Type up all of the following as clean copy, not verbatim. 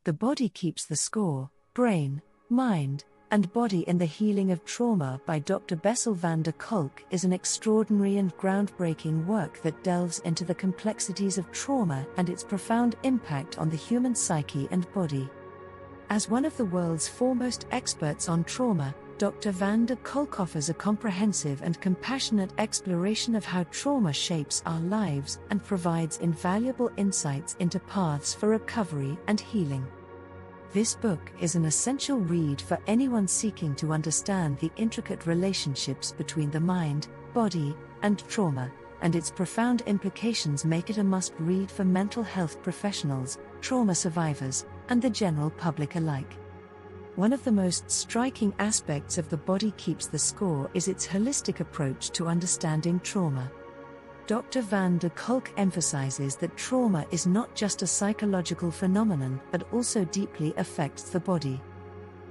The Body Keeps the Score, Brain, Mind, and Body in the Healing of Trauma by Dr. Bessel van der Kolk is an extraordinary and groundbreaking work that delves into the complexities of trauma and its profound impact on the human psyche and body. As one of the world's foremost experts on trauma, Dr. van der Kolk offers a comprehensive and compassionate exploration of how trauma shapes our lives and provides invaluable insights into paths for recovery and healing. This book is an essential read for anyone seeking to understand the intricate relationships between the mind, body, and trauma, and its profound implications make it a must-read for mental health professionals, trauma survivors, and the general public alike. One of the most striking aspects of The Body Keeps the Score is its holistic approach to understanding trauma. Dr. van der Kolk emphasizes that trauma is not just a psychological phenomenon but also deeply affects the body.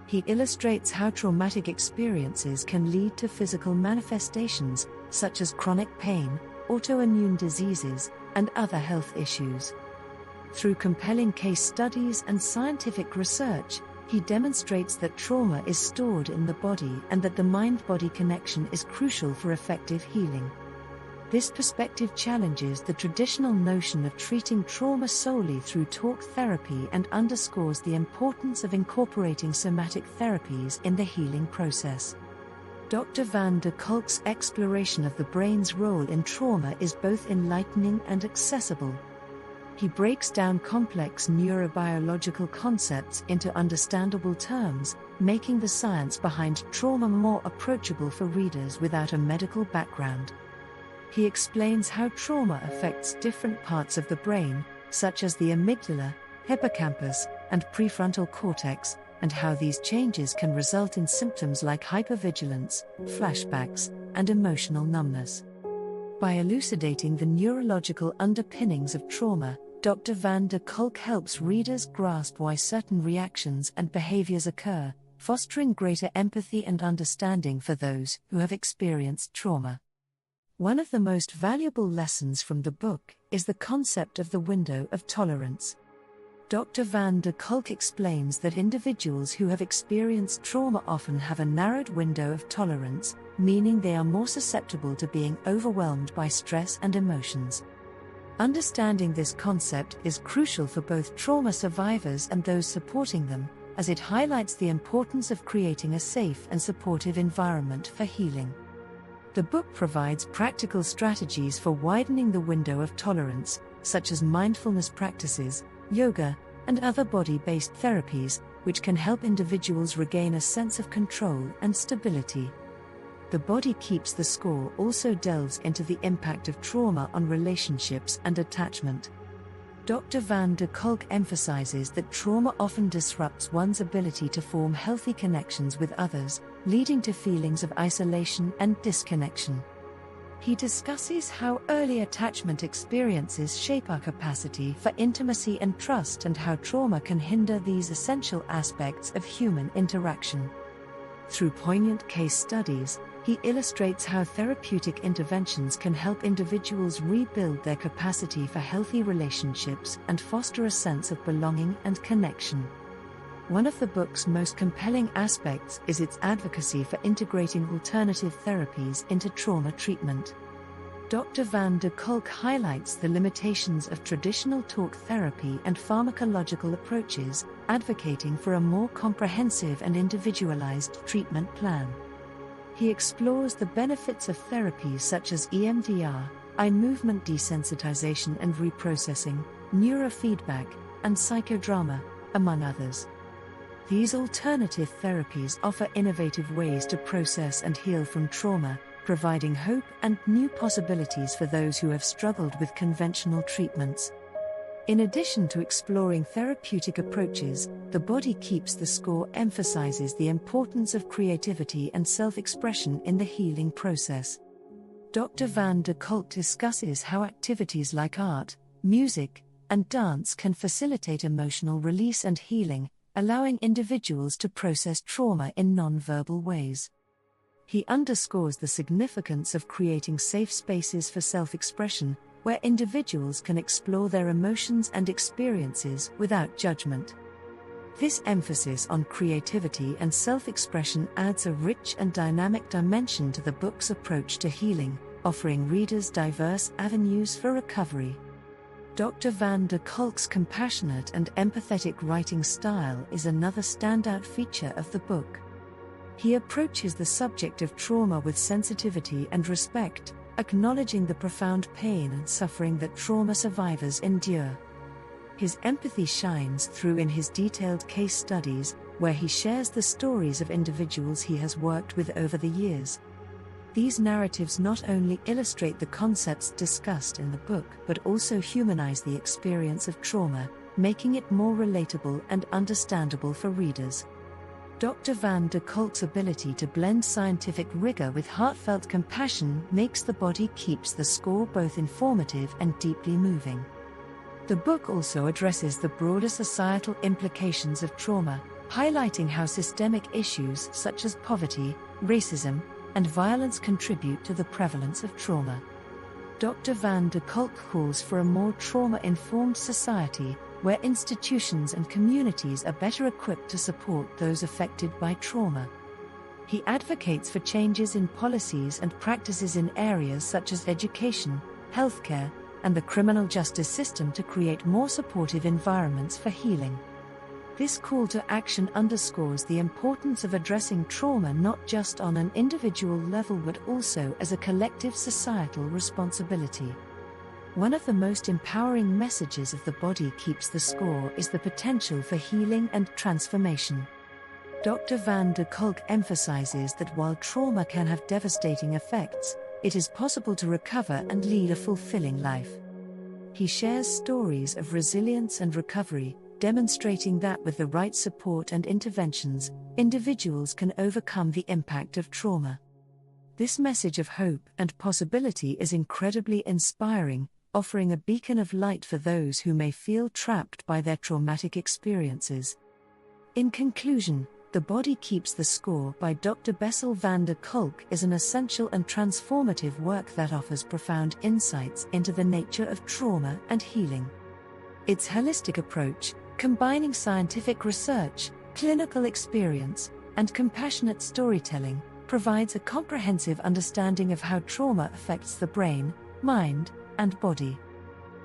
He illustrates how traumatic experiences can lead to physical manifestations, such as chronic pain, autoimmune diseases, and other health issues. Through compelling case studies and scientific research, he demonstrates that trauma is stored in the body and that the mind-body connection is crucial for effective healing. This perspective challenges the traditional notion of treating trauma solely through talk therapy and underscores the importance of incorporating somatic therapies in the healing process. Dr. van der Kolk's exploration of the brain's role in trauma is both enlightening and accessible. He breaks down complex neurobiological concepts into understandable terms, making the science behind trauma more approachable for readers without a medical background. He explains how trauma affects different parts of the brain, such as the amygdala, hippocampus, and prefrontal cortex, and how these changes can result in symptoms like hypervigilance, flashbacks, and emotional numbness. By elucidating the neurological underpinnings of trauma, Dr. van der Kolk helps readers grasp why certain reactions and behaviors occur, fostering greater empathy and understanding for those who have experienced trauma. One of the most valuable lessons from the book is the concept of the window of tolerance. Dr. van der Kolk explains that individuals who have experienced trauma often have a narrowed window of tolerance, meaning they are more susceptible to being overwhelmed by stress and emotions. Understanding this concept is crucial for both trauma survivors and those supporting them, as it highlights the importance of creating a safe and supportive environment for healing. The book provides practical strategies for widening the window of tolerance, such as mindfulness practices, yoga, and other body-based therapies, which can help individuals regain a sense of control and stability. The Body Keeps the Score also delves into the impact of trauma on relationships and attachment. Dr. van der Kolk emphasizes that trauma often disrupts one's ability to form healthy connections with others, leading to feelings of isolation and disconnection. He discusses how early attachment experiences shape our capacity for intimacy and trust and how trauma can hinder these essential aspects of human interaction. Through poignant case studies, he illustrates how therapeutic interventions can help individuals rebuild their capacity for healthy relationships and foster a sense of belonging and connection. One of the book's most compelling aspects is its advocacy for integrating alternative therapies into trauma treatment. Dr. van der Kolk highlights the limitations of traditional talk therapy and pharmacological approaches, advocating for a more comprehensive and individualized treatment plan. He explores the benefits of therapies such as EMDR, eye movement desensitization and reprocessing, neurofeedback, and psychodrama, among others. These alternative therapies offer innovative ways to process and heal from trauma, providing hope and new possibilities for those who have struggled with conventional treatments. In addition to exploring therapeutic approaches, The Body Keeps the Score emphasizes the importance of creativity and self-expression in the healing process. Dr. van der Kolk discusses how activities like art, music, and dance can facilitate emotional release and healing, allowing individuals to process trauma in non-verbal ways. He underscores the significance of creating safe spaces for self-expression, where individuals can explore their emotions and experiences without judgment. This emphasis on creativity and self-expression adds a rich and dynamic dimension to the book's approach to healing, offering readers diverse avenues for recovery. Dr. van der Kolk's compassionate and empathetic writing style is another standout feature of the book. He approaches the subject of trauma with sensitivity and respect, acknowledging the profound pain and suffering that trauma survivors endure. His empathy shines through in his detailed case studies, where he shares the stories of individuals he has worked with over the years. These narratives not only illustrate the concepts discussed in the book but also humanize the experience of trauma, making it more relatable and understandable for readers. Dr. van der Kolk's ability to blend scientific rigor with heartfelt compassion makes The Body Keeps the Score both informative and deeply moving. The book also addresses the broader societal implications of trauma, highlighting how systemic issues such as poverty, racism, and violence contribute to the prevalence of trauma. Dr. van der Kolk calls for a more trauma-informed society, where institutions and communities are better equipped to support those affected by trauma. He advocates for changes in policies and practices in areas such as education, healthcare, and the criminal justice system to create more supportive environments for healing. This call to action underscores the importance of addressing trauma not just on an individual level but also as a collective societal responsibility. One of the most empowering messages of The Body Keeps the Score is the potential for healing and transformation. Dr. van der Kolk emphasizes that while trauma can have devastating effects, it is possible to recover and lead a fulfilling life. He shares stories of resilience and recovery, demonstrating that with the right support and interventions, individuals can overcome the impact of trauma. This message of hope and possibility is incredibly inspiring, offering a beacon of light for those who may feel trapped by their traumatic experiences. In conclusion, The Body Keeps the Score by Dr. Bessel van der Kolk is an essential and transformative work that offers profound insights into the nature of trauma and healing. Its holistic approach, combining scientific research, clinical experience, and compassionate storytelling, provides a comprehensive understanding of how trauma affects the brain, mind, and body.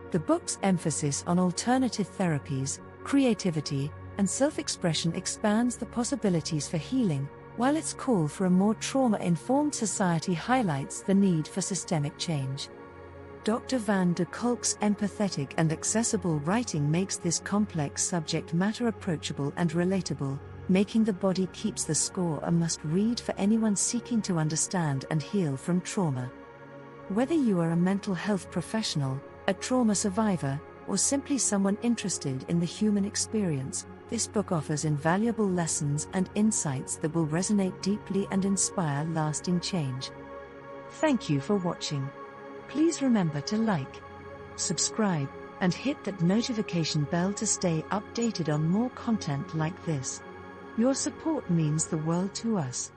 The book's emphasis on alternative therapies, creativity, and self-expression expands the possibilities for healing, while its call for a more trauma-informed society highlights the need for systemic change. Dr. van der Kolk's empathetic and accessible writing makes this complex subject matter approachable and relatable, making The Body Keeps the Score a must-read for anyone seeking to understand and heal from trauma. Whether you are a mental health professional, a trauma survivor, or simply someone interested in the human experience, this book offers invaluable lessons and insights that will resonate deeply and inspire lasting change. Thank you for watching. Please remember to like, subscribe, and hit that notification bell to stay updated on more content like this. Your support means the world to us.